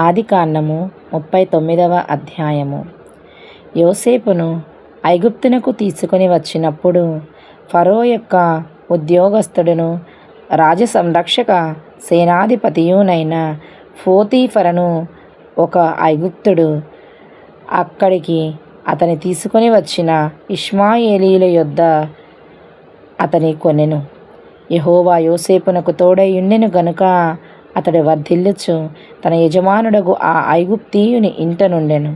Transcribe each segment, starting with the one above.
ఆదికాండము 39వ అధ్యాయము. యోసేపును ఐగుప్తునకు తీసుకొని వచ్చినప్పుడు ఫరో యొక్క ఉద్యోగస్తుడును రాజసంరక్షక సేనాధిపతియునైన పోతీఫరను ఒక ఐగుప్తుడు అక్కడికి అతని తీసుకొని వచ్చిన ఇష్మాయేలీల యొద్ద అతని కొనెను. యెహోవా యోసేపునకు తోడై ఉండెను గనుక అతడు వర్ధిల్లుచు తన యజమానుడగు ఆ ఐగుప్తీయుని ఇంట నుండెను.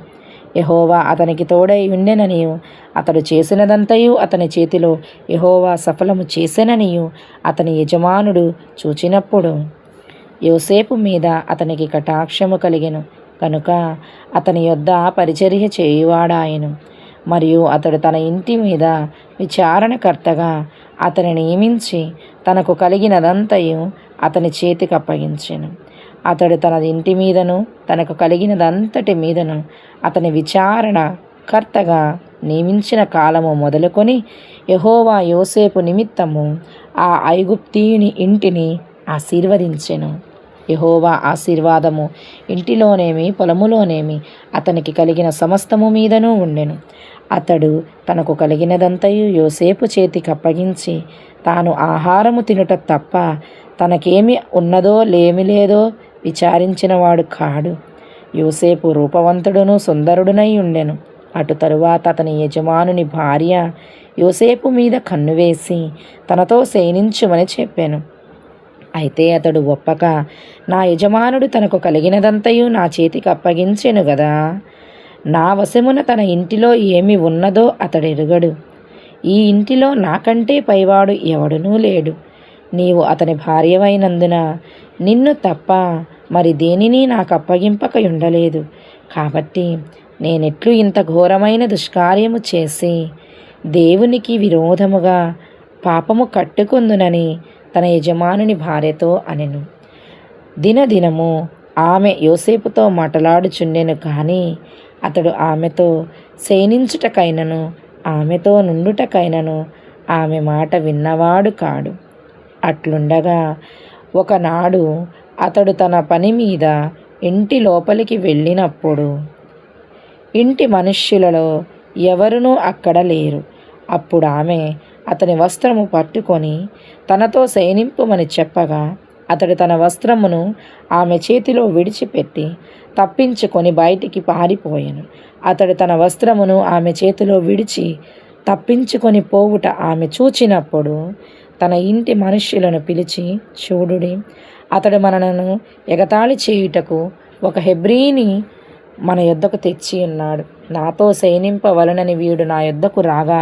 యెహోవా అతనికి తోడై ఉండెననియు అతడు చేసినదంతయు అతని చేతిలో యెహోవా సఫలము చేసెననియు అతని యజమానుడు చూచినప్పుడు యోసేపు మీద అతనికి కటాక్షము కలిగెను కనుక అతని యొద్ద పరిచర్య చేయువాడాయెను. మరియు అతడు తన ఇంటి మీద విచారణకర్తగా అతని నియమించి తనకు కలిగినదంతయు అతని చేతికి అప్పగించెను. అతడు తన ఇంటి మీదను తనకు కలిగినదంతటి మీదను అతని విచారణ కర్తగా నియమించిన కాలము మొదలుకొని యెహోవా యోసేపు నిమిత్తము ఆ ఐగుప్తీయుని ఇంటిని ఆశీర్వదించెను. యెహోవా ఆశీర్వాదము ఇంటిలోనేమి పొలములోనేమి అతనికి కలిగిన సమస్తము మీదనూ ఉండెను. అతడు తనకు కలిగినదంతయు యోసేపు చేతికి అప్పగించి తాను ఆహారము తినుట తప్ప తనకేమి ఉన్నదో లేమి లేదో విచారించినవాడు కాడు. యోసేపు రూపవంతుడును సుందరుడునై ఉండెను. అటు తరువాత అతని యజమానుని భార్య యోసేపు మీద కన్ను వేసి తనతో శయనించుమని చెప్పాను. అయితే అతడు ఒప్పక, నా యజమానుడు తనకు కలిగినదంతయు నా చేతికి అప్పగించెను గదా, నా వశమున తన ఇంటిలో ఏమి ఉన్నదో అతడెరుగడు. ఈ ఇంటిలో నాకంటే పైవాడు ఎవడునూ లేడు. నీవు అతని భార్యవైనందున నిన్ను తప్ప మరి దేనిని నాకు అప్పగింపకయుండలేదు. కాబట్టి నేనెట్లు ఇంత ఘోరమైన దుష్కార్యము చేసి దేవునికి విరోధముగా పాపము కట్టుకుందునని తన యజమానుని భార్యతో అనెను. దినదినము ఆమె యోసేపుతో మాట్లాడుచుండెను కానీ అతడు ఆమెతో శయనించుటకైనను ఆమెతో నుండుటకైనను ఆమె మాట విన్నవాడు కాడు. అట్లుండగా ఒకనాడు అతడు తన పని మీద ఇంటి లోపలికి వెళ్ళినప్పుడు ఇంటి మనుష్యులలో ఎవరునూ అక్కడ లేరు. అప్పుడు ఆమె అతని వస్త్రము పట్టుకొని తనతో శయనింపుమని చెప్పగా అతడు తన వస్త్రమును ఆమె చేతిలో విడిచిపెట్టి తప్పించుకొని బయటికి పారిపోయాను. అతడు తన వస్త్రమును ఆమె చేతిలో విడిచి తప్పించుకొని పోవుట ఆమె చూచినప్పుడు తన ఇంటి మనుష్యులను పిలిచి, చూడుడి, అతడు మనలను ఎగతాళి చేయుటకు ఒక హెబ్రీని మన యొద్దకు తెచ్చి ఉన్నాడు. నాతో శయనింపవలనని వీడు నా యొద్దకు రాగా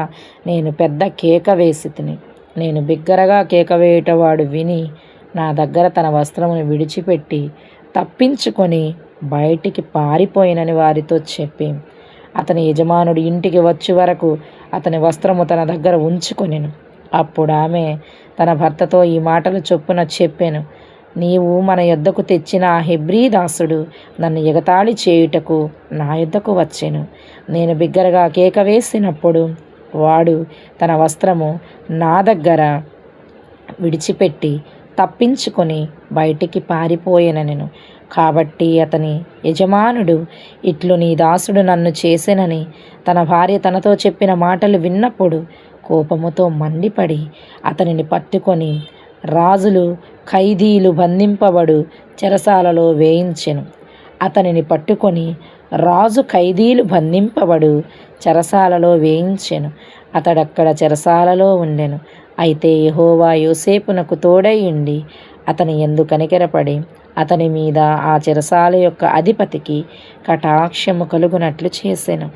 నేను పెద్ద కేక వేసి తిని నేను బిగ్గరగా కేక వేయుటవాడు విని నా దగ్గర తన వస్త్రమును విడిచిపెట్టి తప్పించుకొని బయటికి పారిపోయినని వారితో చెప్పి అతని యజమానుడు ఇంటికి వచ్చే వరకు అతని వస్త్రము తన దగ్గర ఉంచుకొనెను. అప్పుడు ఆమె తన భర్తతో ఈ మాటలు చొప్పున చెప్పాను, నీవు మన యొద్దకు తెచ్చిన ఆ హెబ్రీ దాసుడు నన్ను ఎగతాళి చేయుటకు నా యొద్దకు వచ్చెను. నేను బిగ్గరగా కేక వేసినప్పుడు వాడు తన వస్త్రము నా దగ్గర విడిచిపెట్టి తప్పించుకొని బయటికి పారిపోయేనెను. కాబట్టి అతని యజమానుడు, ఇట్లు నీ దాసుడు నన్ను చేసెనని తన భార్య తనతో చెప్పిన మాటలు విన్నప్పుడు కోపముతో మండిపడి అతనిని పట్టుకొని రాజులు ఖైదీలు బంధింపబడు చెరసాలలో వేయించెను. అతనిని పట్టుకొని రాజు ఖైదీలు బంధింపబడు చెరసాలలో వేయించెను. అతడక్కడ చెరసాలలో ఉండెను. అయితే యెహోవా యోసేపునకు తోడై ఉండి అతని యందు కనికరపడి అతని మీద ఆ చెరసాల యొక్క అధిపతికి కటాక్షము కలుగునట్లు చేసెను.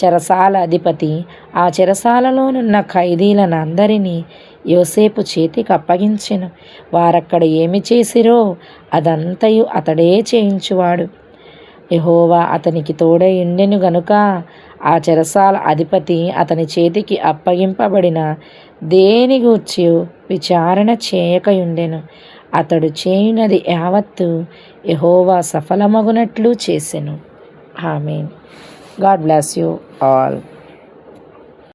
చెరసాల అధిపతి ఆ చెరసాలలోనున్న ఖైదీలనందరినీ యోసేపు చేతికి అప్పగించెను. వారక్కడ ఏమి చేసిరో అదంతయు అతడే చేయించువాడు. యెహోవా అతనికి తోడై ఉండెను గనుక ఆ చెరసాల అధిపతి అతని చేతికి అప్పగింపబడిన దేని గూర్చి విచారణ చేయకయుండెను. అతడు చేయునది యావత్తు యెహోవా సఫలమగునట్లు చేసెను. Amen. God bless you all.